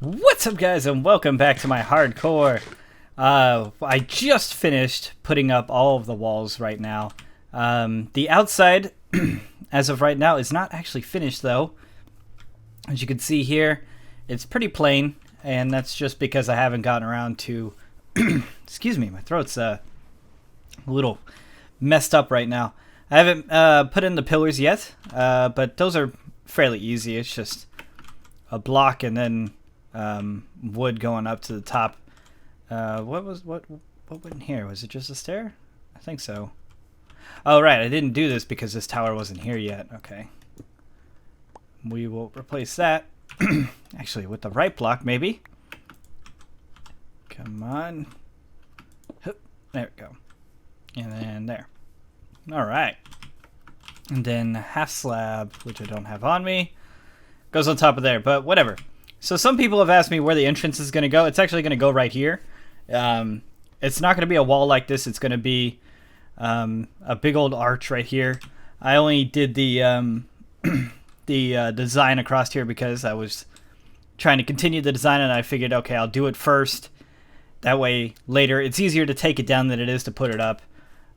What's up, guys, and welcome back to my hardcore. I just finished putting up all of the walls right now. The outside, as of right now, is not actually finished, though. As you can see here, it's pretty plain, and that's just because I haven't gotten around to... Excuse me, my throat's a little messed up right now. I haven't put in the pillars yet, but those are fairly easy. It's just a block and then wood going up to the top. What went in here? Was it just a stair? I think so. Oh, right. I didn't do this because this tower wasn't here yet. Okay. We will replace that. Actually, with the right block, maybe. Come on. There we go. And then there. All right. And then half slab, which I don't have on me, goes on top of there, but whatever. So some people have asked me where the entrance is going to go. It's actually going to go right here. It's not going to be a wall like this. It's going to be a big old arch right here. I only did the design across here because I was trying to continue the design, and I figured, okay, I'll do it first. That way, later, it's easier to take it down than it is to put it up.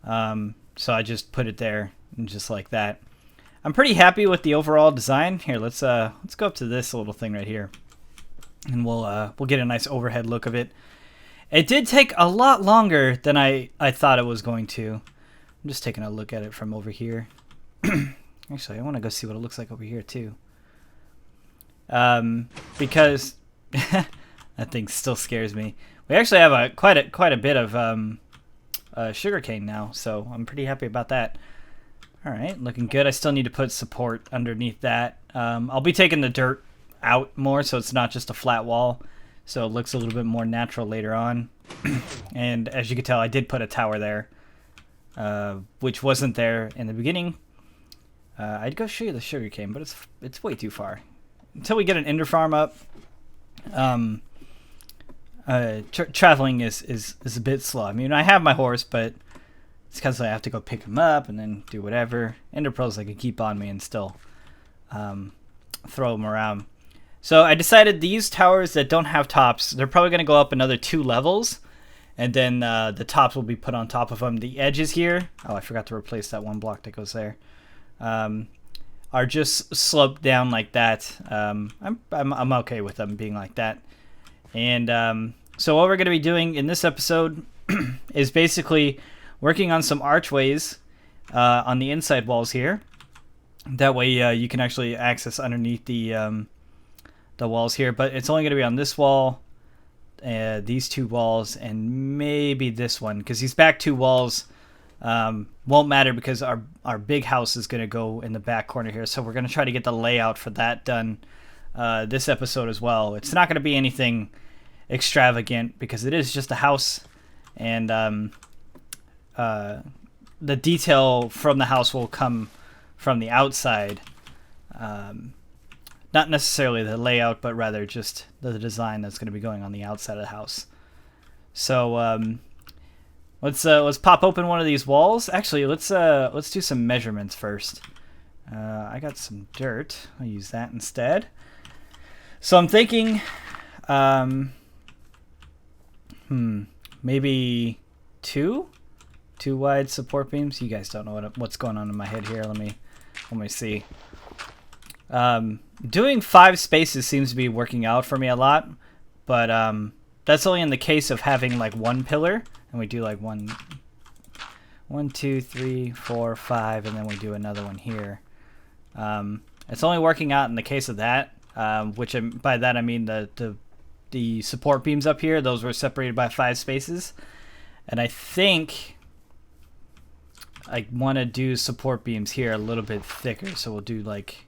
So I just put it there, and just like that. I'm pretty happy with the overall design. Here, let's go up to this little thing right here, and we'll get a nice overhead look of it. It did take a lot longer than I thought it was going to. I'm just taking a look at it from over here. Actually, I want to go see what it looks like over here too. Because that thing still scares me. We actually have quite a bit of sugarcane now, so I'm pretty happy about that. All right, looking good. I still need to put support underneath that. I'll be taking the dirt out more so it's not just a flat wall, so it looks a little bit more natural later on. And as you can tell, I did put a tower there, which wasn't there in the beginning. I'd go show you the sugarcane, but it's way too far. Until we get an ender farm up, traveling is a bit slow. I mean, I have my horse, but it's because I have to go pick him up and then do whatever. Ender pearls I could keep on me and still throw them around. So I decided these towers that don't have tops, they're probably going to go up another 2 levels. And then the tops will be put on top of them. The edges here, oh, I forgot to replace that one block that goes there, are just sloped down like that. I'm okay with them being like that. And so what we're going to be doing in this episode is basically working on some archways on the inside walls here. That way you can actually access underneath the walls here. But it's only going to be on this wall, these 2 walls, and maybe this one. Because these back 2 walls won't matter because our big house is going to go in the back corner here. So we're going to try to get the layout for that done this episode as well. It's not going to be anything extravagant because it is just a house. And the detail from the house will come from the outside. Not necessarily the layout, but rather just the design that's going to be going on the outside of the house. So let's pop open one of these walls. Actually, let's do some measurements first. I got some dirt. I'll use that instead. So I'm thinking, maybe 2 wide support beams. You guys don't know what's going on in my head here. Let me see. Doing 5 spaces seems to be working out for me a lot, but that's only in the case of having like 1 pillar, and we do like 1, 2, 3, 4, 5, and then we do another one here. It's only working out in the case of that, which by that I mean the support beams up here. Those were separated by 5 spaces, and I think I want to do support beams here a little bit thicker, so we'll do like,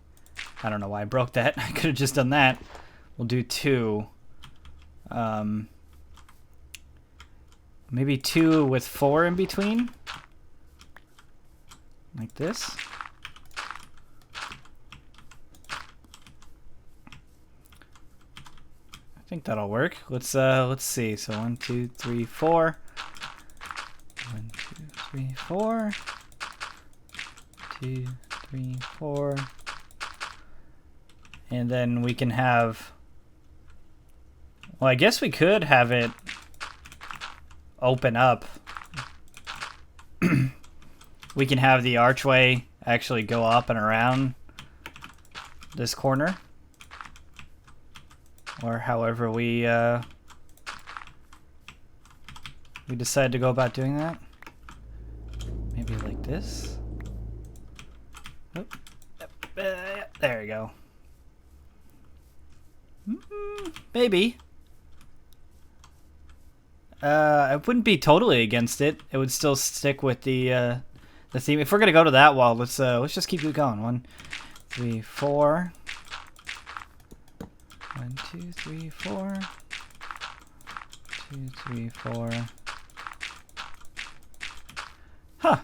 I don't know why I broke that. I could have just done that. We'll do 2. Maybe 2 with 4 in between. Like this. I think that'll work. Let's see. So 1, 2, 3, 4. 1, 2, 3, 4. 2, 3, 4. And then we can have Well, I guess we could have it open up. We can have the archway actually go up and around this corner. Or however we decide to go about doing that. Maybe like this. Oop. There we go. Maybe. I wouldn't be totally against it. It would still stick with the theme. If we're gonna go to that wall, let's just keep it going. 1, 3, 4. 1, 2, 3, 4. 2, 3, 4. Huh.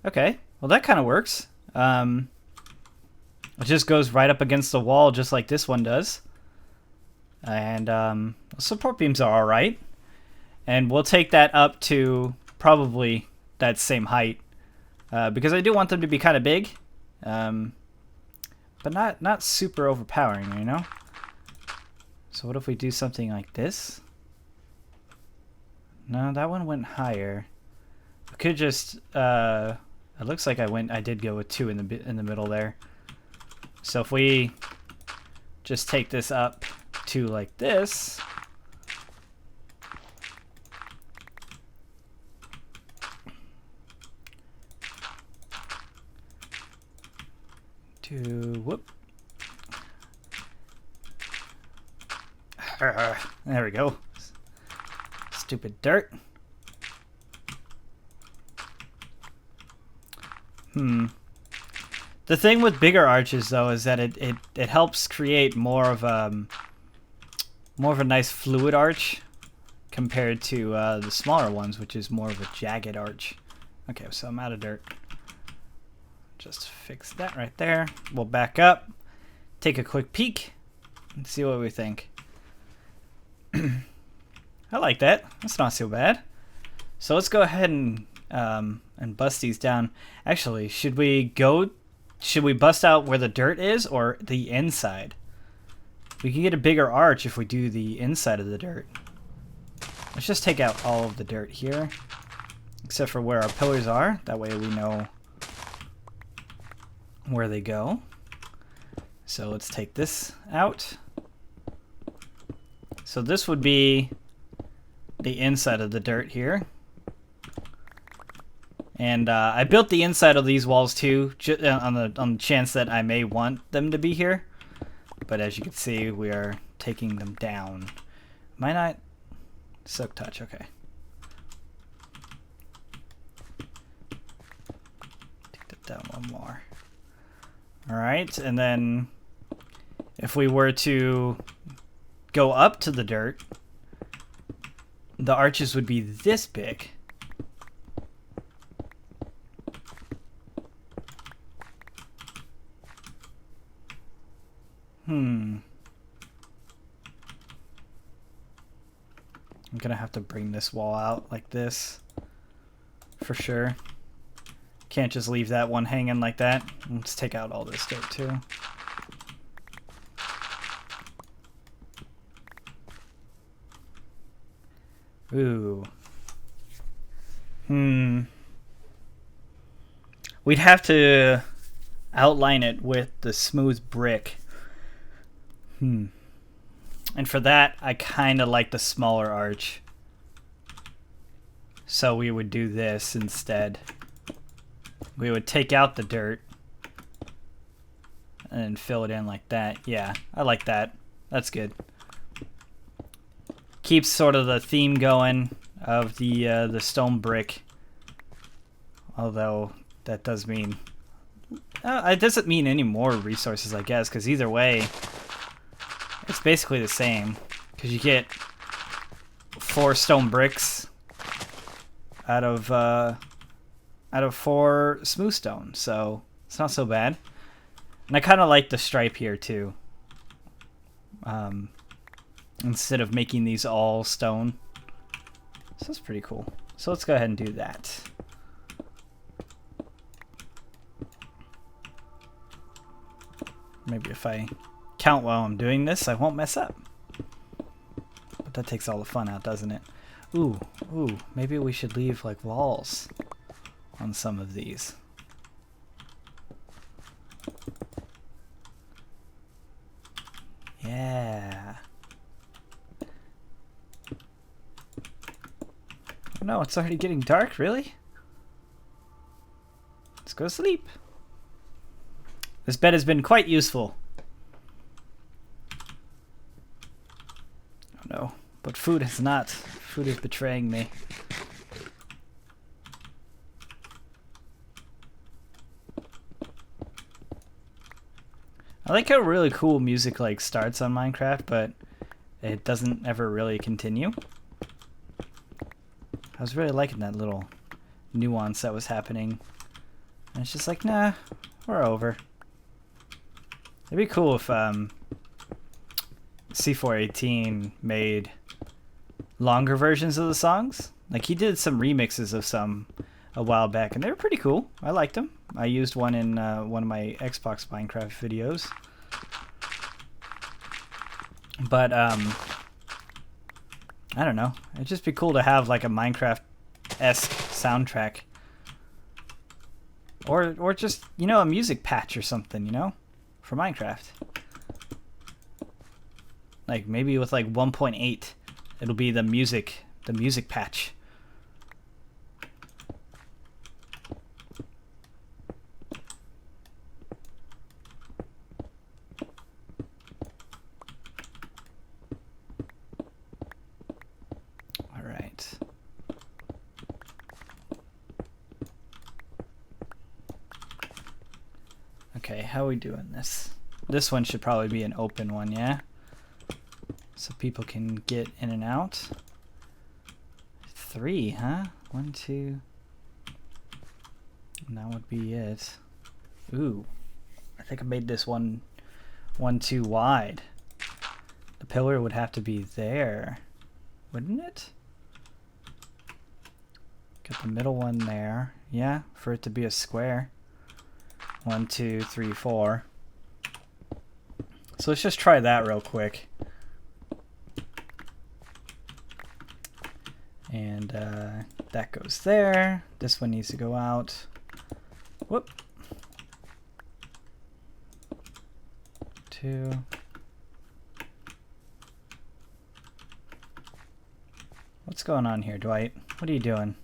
Okay. Well, that kind of works. It just goes right up against the wall, just like this one does. And support beams are all right. And we'll take that up to probably that same height, because I do want them to be kind of big, but not super overpowering, you know. So what if we do something like this? No, that one went higher. We could just. It looks like I did go with 2 in the middle there. So if we just take this up to like this. Whoop. There we go. Stupid dirt. The thing with bigger arches, though, is that it helps create more of a nice fluid arch compared to the smaller ones, which is more of a jagged arch. Okay, so I'm out of dirt. Just fix that right there. We'll back up, take a quick peek, and see what we think. I like that. That's not so bad. So let's go ahead and bust these down. Actually, should we bust out where the dirt is or the inside? We can get a bigger arch if we do the inside of the dirt. Let's just take out all of the dirt here, except for where our pillars are. That way we know where they go. So let's take this out. So this would be the inside of the dirt here. And I built the inside of these walls too, on the chance that I may want them to be here. But as you can see, we are taking them down. Might not silk touch. Okay. Take that down one more. All right, and then if we were to go up to the dirt, the arches would be this big. I'm gonna have to bring this wall out like this for sure. Can't just leave that one hanging like that. Let's take out all this dirt too. Ooh. We'd have to outline it with the smooth brick. And for that, I kind of like the smaller arch. So we would do this instead. We would take out the dirt and fill it in like that. Yeah, I like that. That's good. Keeps sort of the theme going of the stone brick. Although that does mean it doesn't mean any more resources, I guess, because either way, it's basically the same. Because you get 4 stone bricks out of 4 smooth stone, so it's not so bad. And I kind of like the stripe here too. Instead of making these all stone. So that's pretty cool. So let's go ahead and do that. Maybe if I count while I'm doing this, I won't mess up. That takes all the fun out, doesn't it? Ooh, maybe we should leave like walls on some of these. Yeah. No, it's already getting dark, really? Let's go to sleep. This bed has been quite useful. Oh no, but food is not. Food is betraying me. I like how really cool music like starts on Minecraft, but it doesn't ever really continue. I was really liking that little nuance that was happening. And it's just like, nah, we're over. It'd be cool if C418 made longer versions of the songs. Like he did some remixes of some a while back, and they were pretty cool. I liked them. I used one in one of my Xbox Minecraft videos. But I don't know. It'd just be cool to have like a Minecraft-esque soundtrack, or just, you know, a music patch or something, you know, for Minecraft. Like maybe with like 1.8, it'll be the music patch. All right. Okay, how are we doing this? This one should probably be an open one, yeah? So people can get in and out. 3, huh? 1, 2. And that would be it. Ooh. I think I made this one too wide. The pillar would have to be there, wouldn't it? Got the middle one there. Yeah, for it to be a square. 1, 2, 3, 4. So let's just try that real quick. And that goes there. This one needs to go out. Whoop. 2. What's going on here, Dwight? What are you doing?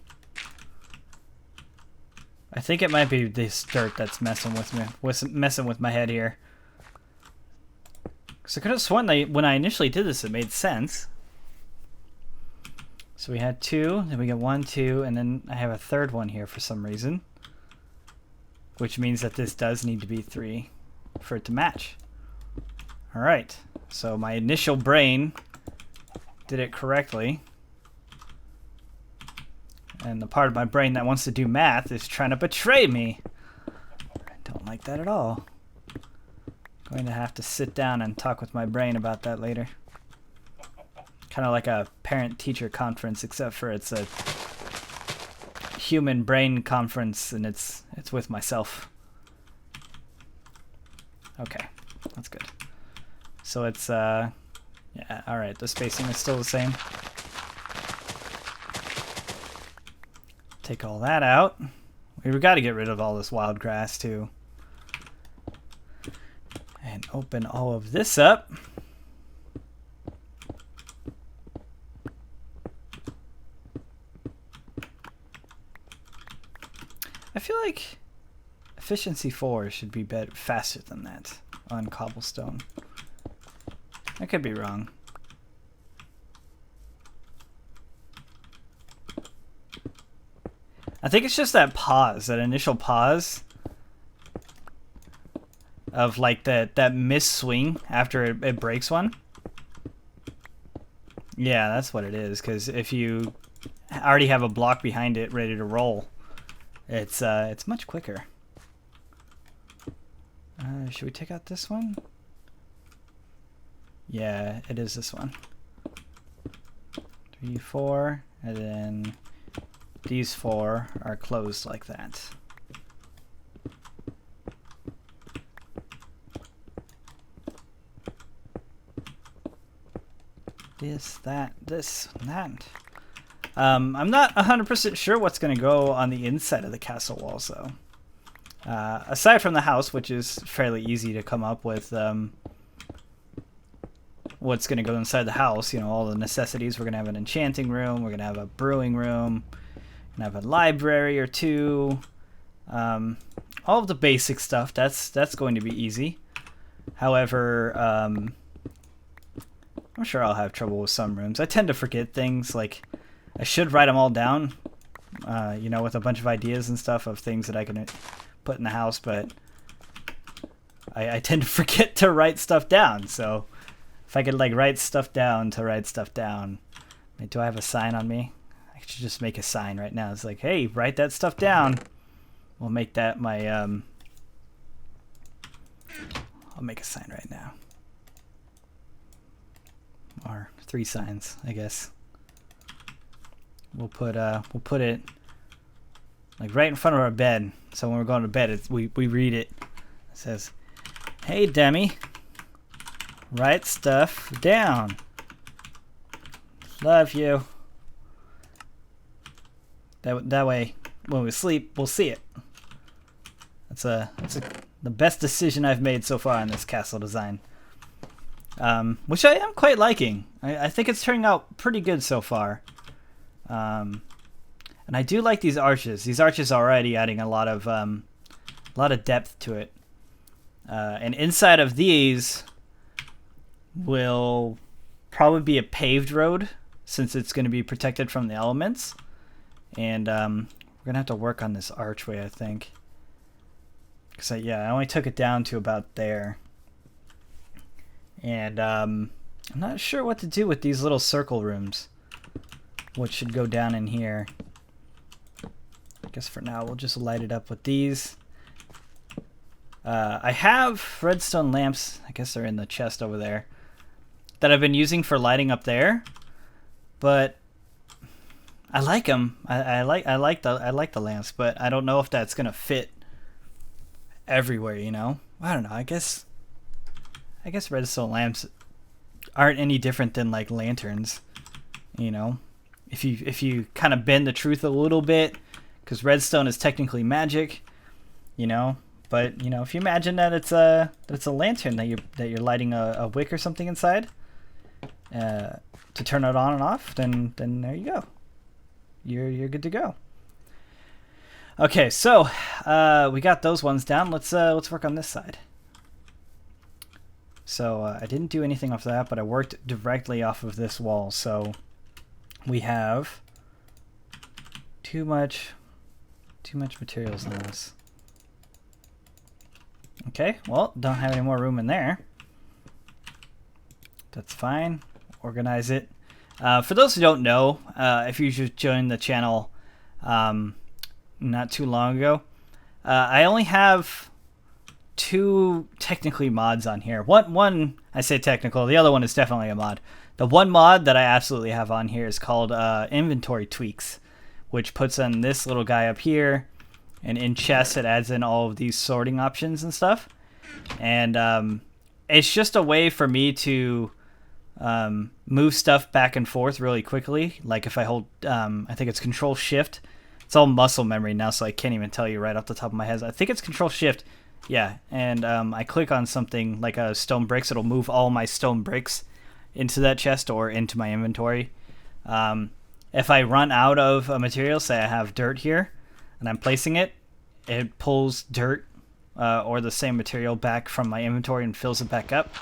I think it might be this dirt that's messing with me, messing with my head here. Because I could have sworn that when I initially did this, it made sense. So we had 2, then we get 1, 2, and then I have a third one here for some reason. Which means that this does need to be 3 for it to match. Alright, so my initial brain did it correctly. And the part of my brain that wants to do math is trying to betray me. I don't like that at all. I'm going to have to sit down and talk with my brain about that later. Kind of like a parent-teacher conference, except for it's a human brain conference, and it's with myself. Okay, that's good. So it's yeah, all right. The spacing is still the same. Take all that out. We've got to get rid of all this wild grass too, and open all of this up. I feel like efficiency 4 should be better, faster than that on cobblestone. I could be wrong. I think it's just that pause, that initial pause of like that miss swing after it breaks one. Yeah, that's what it is, because if you already have a block behind it ready to roll, it's much quicker. Should we take out this one? Yeah, it is this one. 3, 4, and then these 4 are closed like that. this, that, this, that. I'm not 100% sure what's going to go on the inside of the castle walls, though. Aside from the house, which is fairly easy to come up with, what's going to go inside the house, you know, all the necessities. We're going to have an enchanting room, we're going to have a brewing room, we're going to have a library or two, all of the basic stuff. That's going to be easy. However, I'm sure I'll have trouble with some rooms. I tend to forget things. Like, I should write them all down, you know, with a bunch of ideas and stuff of things that I can put in the house, but I tend to forget to write stuff down. So if I could, like, write stuff down to write stuff down. Wait, do I have a sign on me? I should just make a sign right now. It's like, hey, write that stuff down. We'll make that my, I'll make a sign right now. Or 3 signs, I guess. We'll put it like right in front of our bed. So when we're going to bed, we read it. It says, "Hey Demi, write stuff down. Love you." That way, when we sleep, we'll see it. That's the best decision I've made so far on this castle design, which I am quite liking. I think it's turning out pretty good so far. And I do like these arches. These arches are already adding a lot of depth to it. And inside of these will probably be a paved road, since it's going to be protected from the elements. And we're going to have to work on this archway, I think. Because I only took it down to about there. And I'm not sure what to do with these little circle rooms, what should go down in here. I guess for now we'll just light it up with these. I have redstone lamps, I guess they're in the chest over there, that I've been using for lighting up there, but I like them. I like the lamps, but I don't know if that's gonna fit everywhere, you know. I don't know. I guess redstone lamps aren't any different than like lanterns, you know. If you kind of bend the truth a little bit, because redstone is technically magic, you know. But you know, if you imagine that it's a lantern that you're lighting a wick or something inside, to turn it on and off, then there you go. You're good to go. Okay, so we got those ones down. Let's work on this side. So I didn't do anything off that, but I worked directly off of this wall. So we have too much materials in this. Okay, well, don't have any more room in there. That's fine. Organize it. For those who don't know, if you just joined the channel not too long ago, I only have 2 technically mods on here. One I say technical, the other one is definitely a mod. The one mod that I absolutely have on here is called inventory tweaks, which puts on this little guy up here, and in chests it adds in all of these sorting options and stuff. And it's just a way for me to move stuff back and forth really quickly. Like if I hold, I think it's Control Shift. It's all muscle memory now, so I can't even tell you right off the top of my head. I think it's Control Shift. Yeah, and I click on something like a stone bricks, it'll move all my stone bricks into that chest or into my inventory. If I run out of a material, say I have dirt here, and I'm placing it, it pulls dirt or the same material back from my inventory and fills it back up.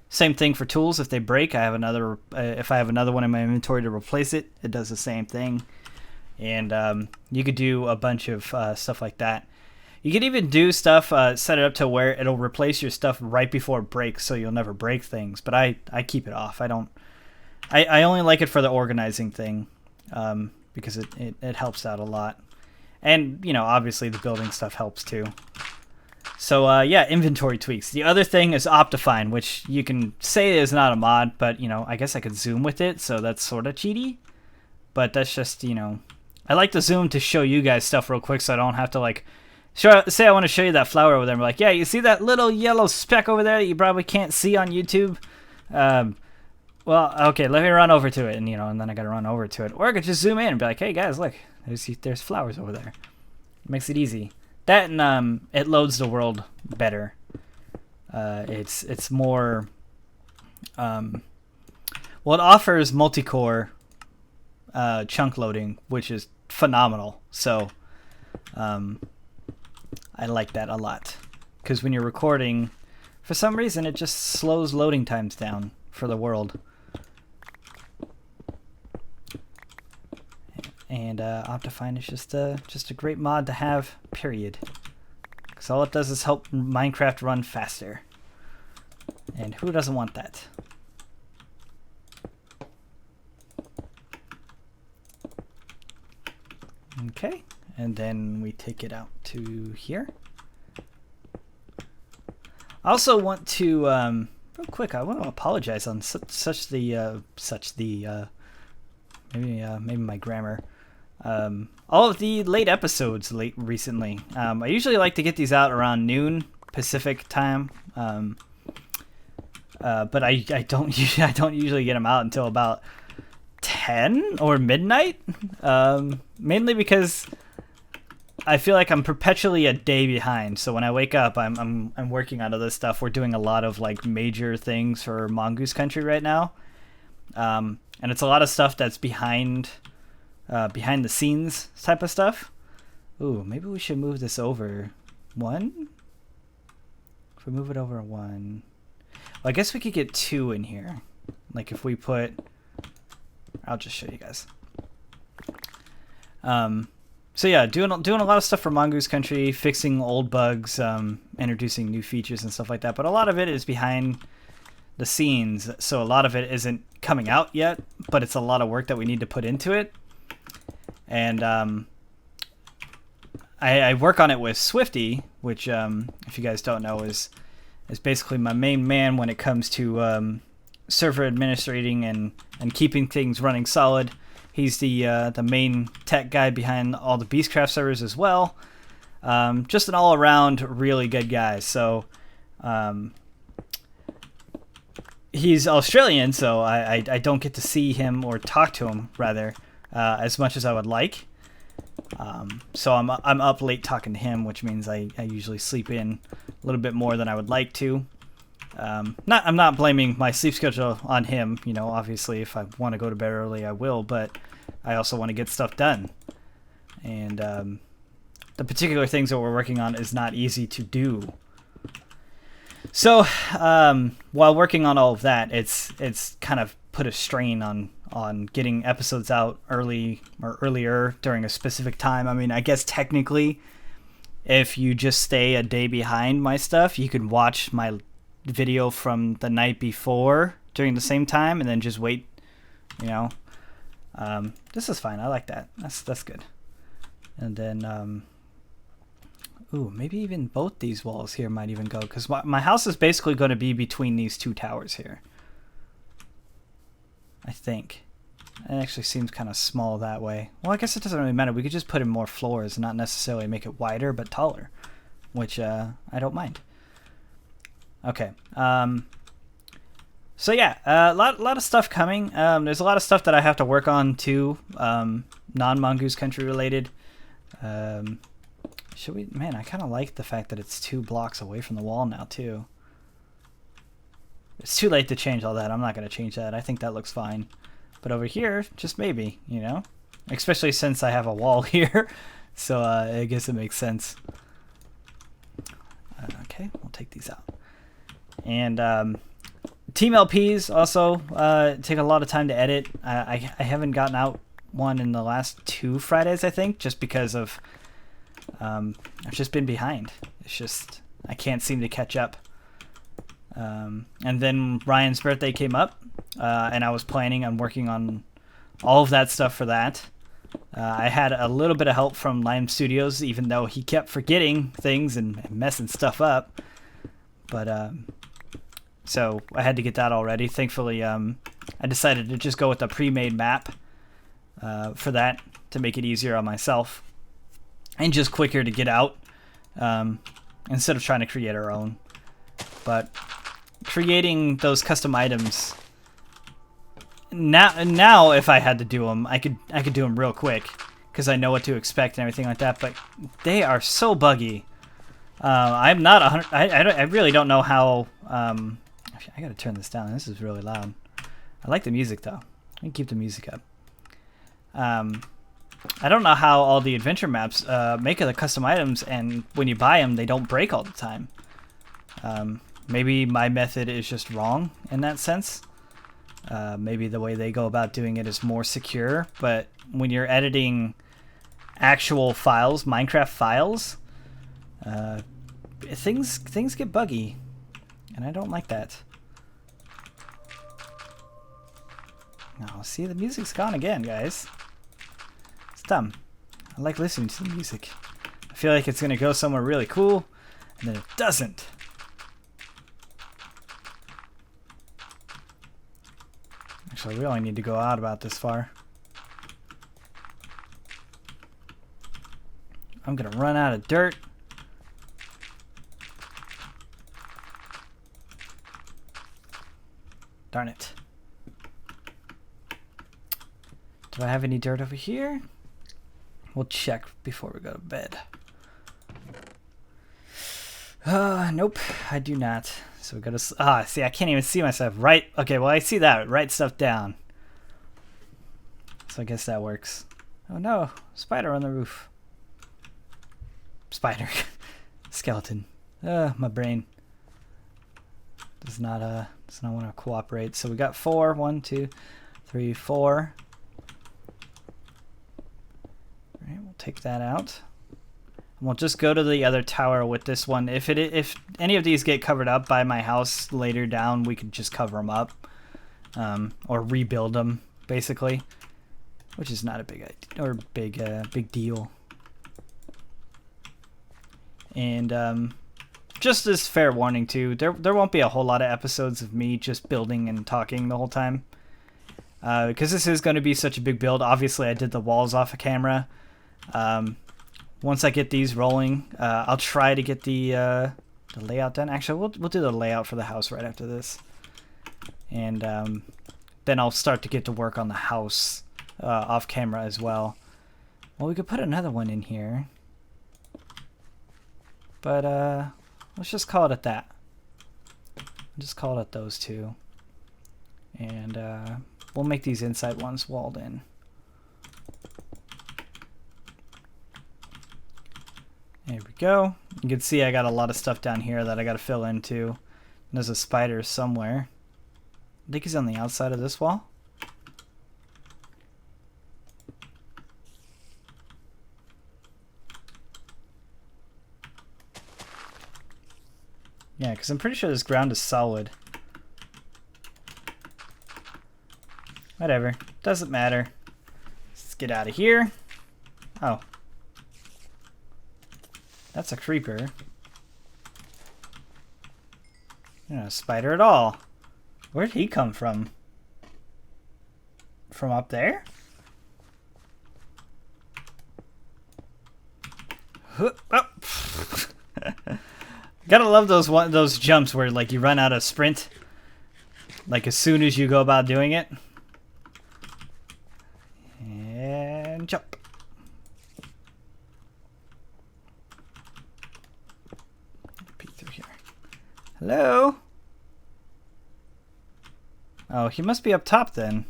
Same thing for tools. If they break, I have another. If I have another one in my inventory to replace it, it does the same thing. And you could do a bunch of stuff like that. You could even do stuff, set it up to where it'll replace your stuff right before it breaks, so you'll never break things. But I keep it off. I only like it for the organizing thing, because it helps out a lot. And, you know, obviously the building stuff helps too. So, yeah, inventory tweaks. The other thing is Optifine, which you can say is not a mod, but, you know, I guess I could zoom with it, so that's sort of cheaty. But that's just, you know, I like to zoom to show you guys stuff real quick so I don't have to, like, say I want to show you that flower over there. I'm like, yeah, you see that little yellow speck over there that you probably can't see on YouTube? Well, okay, let me run over to it, and and then I gotta run over to it, or I could just zoom in and be like, "Hey guys, look, there's flowers over there." It makes it easy. That and it loads the world better. It's more. Well, it offers multi-core chunk loading, which is phenomenal. So, I like that a lot because when you're recording, for some reason, it just slows loading times down for the world. And Optifine is just a great mod to have, period. Because all it does is help Minecraft run faster. And who doesn't want that? Okay, and then we take it out to here. I also want to, real quick, I want to apologize on maybe my grammar. All of the late episodes recently. I usually like to get these out around noon Pacific time, but I don't usually get them out until about 10 or midnight. Mainly because I feel like I'm perpetually a day behind. So when I wake up, I'm working on other stuff. We're doing a lot of like major things for Mongoose Country right now, and it's a lot of stuff that's behind the scenes type of stuff. Ooh, maybe we should move this over one. If we move it over one, well, I guess we could get 2 in here. Like if we put, I'll just show you guys. So yeah, doing a lot of stuff for Mongoose Country, fixing old bugs, introducing new features and stuff like that. But a lot of it is behind the scenes, so a lot of it isn't coming out yet. But it's a lot of work that we need to put into it. And I work on it with Swifty, which if you guys don't know is basically my main man when it comes to server administrating and keeping things running solid. He's the main tech guy behind all the Beastcraft servers as well. Just an all-around really good guy. So he's Australian, so I don't get to see him or talk to him rather as much as I would like. So I'm up late talking to him, which means I usually sleep in a little bit more than I would like to. I'm not blaming my sleep schedule on him. Obviously, if I want to go to bed early, I will. But I also want to get stuff done, and the particular things that we're working on is not easy to do. So while working on all of that, it's kind of put a strain on getting episodes out early or earlier during a specific time. I mean, I guess technically, if you just stay a day behind my stuff, you can watch my video from the night before during the same time and then just wait. This is fine. I like that. That's good. And then maybe even both these walls here might even go, because my house is basically going to be between these 2 towers here, I think. It actually seems kind of small that way. Well, I guess it doesn't really matter. We could just put in more floors, not necessarily make it wider but taller, which I don't mind. Okay. So yeah, a lot of stuff coming. There's a lot of stuff that I have to work on too, non-Mongoose Country related. Should we? Man, I kind of like the fact that it's 2 blocks away from the wall now too. It's too late to change all that. I'm not going to change that. I think that looks fine. But over here, just maybe, especially since I have a wall here. So I guess it makes sense. Okay, we'll take these out. And Team LPs also take a lot of time to edit. I haven't gotten out one in the last 2 Fridays, I think, just because of I've just been behind. It's just I can't seem to catch up. And then Ryan's birthday came up, and I was planning on working on all of that stuff for that. I had a little bit of help from Lime Studios, even though he kept forgetting things and messing stuff up. But so I had to get that all ready. Thankfully, I decided to just go with a pre-made map for that to make it easier on myself and just quicker to get out instead of trying to create our own. But creating those custom items now if I had to do them, I could do them real quick because I know what to expect and everything like that. But they are so buggy. I'm not 100. I really don't know how. I gotta turn this down. This is really loud. I like the music though. I can keep the music up. I don't know how all the adventure maps make the custom items, and when you buy them, they don't break all the time. Maybe my method is just wrong in that sense. Maybe the way they go about doing it is more secure, but when you're editing actual files, Minecraft files, things get buggy, and I don't like that. Oh, see, the music's gone again, guys. It's dumb. I like listening to the music. I feel like it's gonna go somewhere really cool, and then it doesn't. Actually, we only need to go out about this far. I'm gonna run out of dirt. Darn it. Do I have any dirt over here? We'll check before we go to bed. Nope, I do not. So we gotta, see, I can't even see myself. Right, okay, well I see that. Write stuff down. So I guess that works. Oh no, spider on the roof. Spider. Skeleton. My brain does not want to cooperate. So we got 4. 1, 2, 3, 4. Alright, we'll take that out. And we'll just go to the other tower with this one. If any of these get covered up by my house later down, we could just cover them up. Or rebuild them, basically. Which is not a big idea, or big deal. And just as fair warning too, there won't be a whole lot of episodes of me just building and talking the whole time. Because this is going to be such a big build. Obviously I did the walls off of camera. Once I get these rolling, I'll try to get the layout done. Actually, we'll do the layout for the house right after this. And then I'll start to get to work on the house off camera as well. Well, we could put another one in here. But let's just call it at that. Just call it at those two. And we'll make these inside ones walled in. There we go. You can see I got a lot of stuff down here that I got to fill in too. And there's a spider somewhere. I think he's on the outside of this wall. Yeah, because I'm pretty sure this ground is solid. Whatever. Doesn't matter. Let's get out of here. Oh. That's a creeper. Not a spider at all. Where'd he come from? From up there? Oh. Gotta love those jumps where like you run out of sprint, like as soon as you go about doing it. And jump. Peek through here. Hello? Oh, he must be up top then.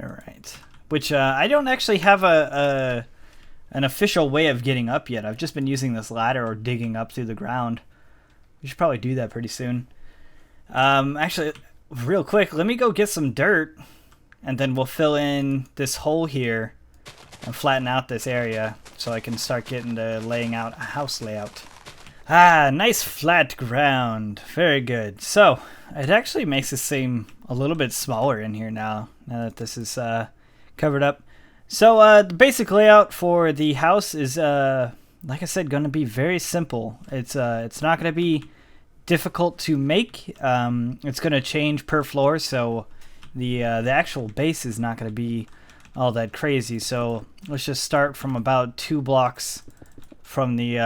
All right. Which I don't actually have an official way of getting up yet. I've just been using this ladder or digging up through the ground. We should probably do that pretty soon. Actually, real quick, let me go get some dirt, and then we'll fill in this hole here and flatten out this area so I can start getting to laying out a house layout. Ah, nice flat ground. Very good. So, it actually makes it seem a little bit smaller in here now that this is covered up. So the basic layout for the house is, like I said, going to be very simple. It's not going to be difficult to make. It's going to change per floor, so the actual base is not going to be all that crazy. So let's just start from about 2 blocks from the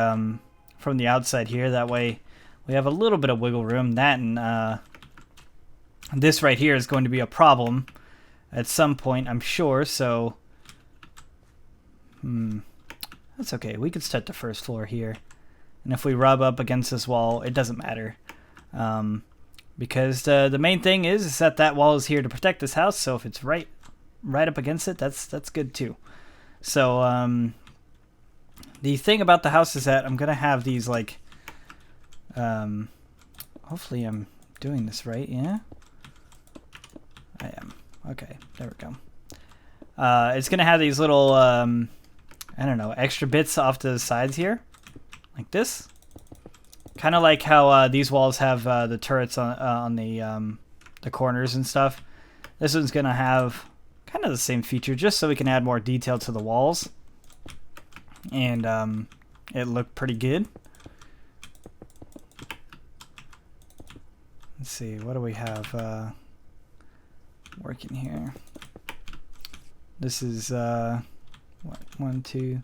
outside here. That way we have a little bit of wiggle room. That and this right here is going to be a problem at some point, I'm sure. So, that's okay. We could start the first floor here. And if we rub up against this wall, it doesn't matter. Because the main thing is that that wall is here to protect this house. So if it's right up against it, that's good too. So the thing about the house is that I'm gonna have these like. Hopefully I'm doing this right. Yeah, I am. Okay, there we go. It's gonna have these little I don't know, extra bits off to the sides here, like this. Kind of like how these walls have the turrets on the corners and stuff. This one's gonna have kind of the same feature, just so we can add more detail to the walls, and it looked pretty good. Let's see, what do we have working here? This is what, 1, 2,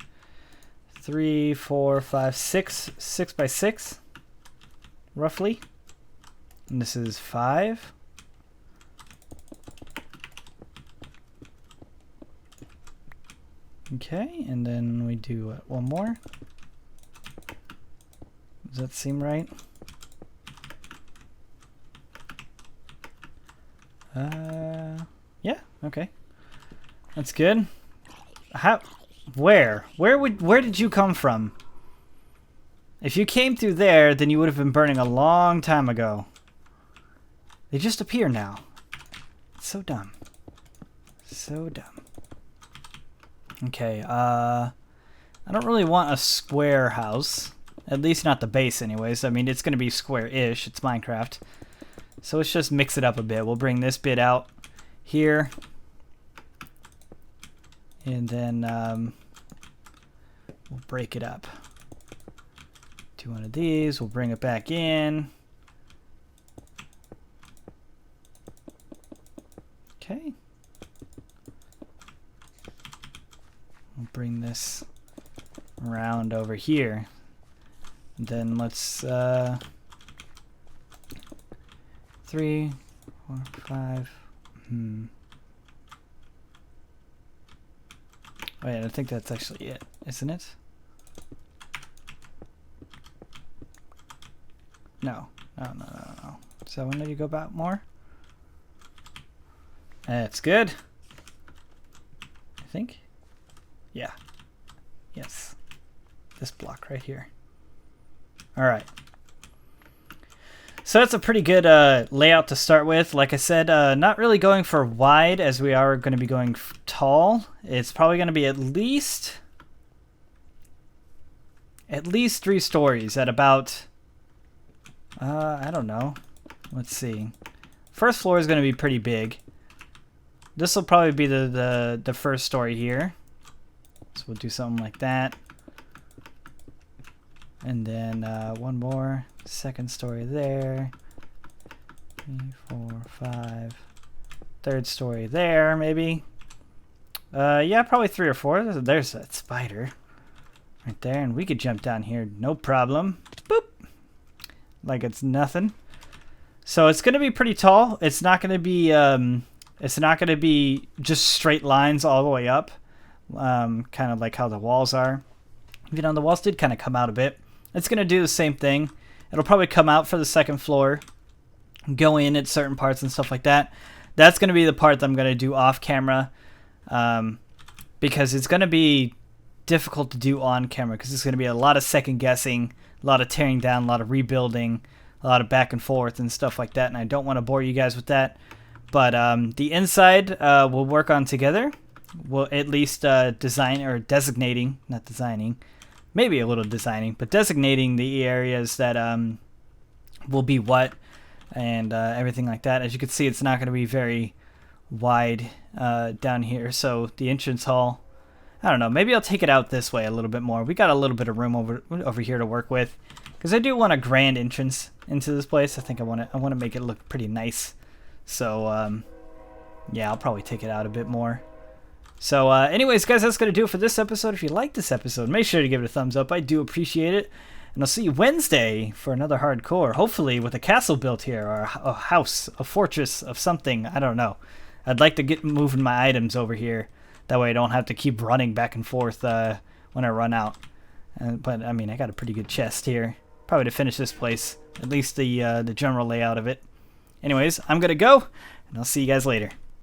3, 4, 5, 6 by 6, roughly. And this is 5. Okay, and then we do one more. Does that seem right? Yeah, okay. That's good. Where did you come from? If you came through there, then you would have been burning a long time ago. They just appear now. It's so dumb. So dumb. Okay, I don't really want a square house. At least not the base anyways. I mean, it's going to be square-ish. It's Minecraft. So let's just mix it up a bit. We'll bring this bit out here. And then we'll break it up. Do one of these. We'll bring it back in. Okay. We'll bring this around over here. And then let's 3, 4, 5. Wait, I think that's actually it, isn't it? No. So when do you go about more? That's good. I think. Yeah. Yes. This block right here. All right. So that's a pretty good layout to start with. Like I said, not really going for wide as we are going to be going tall. It's probably going to be at least 3 stories at about, I don't know. Let's see. First floor is going to be pretty big. This will probably be the first story here. So we'll do something like that. And then one more. Second story there. 3, 4, 5. Third story there, maybe. Yeah, probably 3 or 4. There's that spider right there, and we could jump down here, no problem. Boop, like it's nothing. So it's gonna be pretty tall. It's not gonna be just straight lines all the way up, kind of like how the walls are. You know, the walls did kind of come out a bit. It's gonna do the same thing. It'll probably come out for the second floor, go in at certain parts and stuff like that. That's going to be the part that I'm going to do off camera, because it's going to be difficult to do on camera, because it's going to be a lot of second guessing, a lot of tearing down, a lot of rebuilding, a lot of back and forth and stuff like that, and I don't want to bore you guys with that. But the inside we'll work on together. We'll at least design, or designating, not designing, maybe a little designing, but designating the areas that will be what, and everything like that. As you can see, it's not going to be very wide down here. So the entrance hall, I don't know, maybe I'll take it out this way a little bit more. We got a little bit of room over here to work with, because I do want a grand entrance into this place. I think I want to make it look pretty nice. So yeah, I'll probably take it out a bit more. So anyways, guys, that's going to do it for this episode. If you like this episode, make sure to give it a thumbs up. I do appreciate it. And I'll see you Wednesday for another hardcore. Hopefully with a castle built here, or a house, a fortress of something. I don't know. I'd like to get moving my items over here. That way I don't have to keep running back and forth when I run out. But, I mean, I got a pretty good chest here. Probably to finish this place. At least the general layout of it. Anyways, I'm going to go, and I'll see you guys later.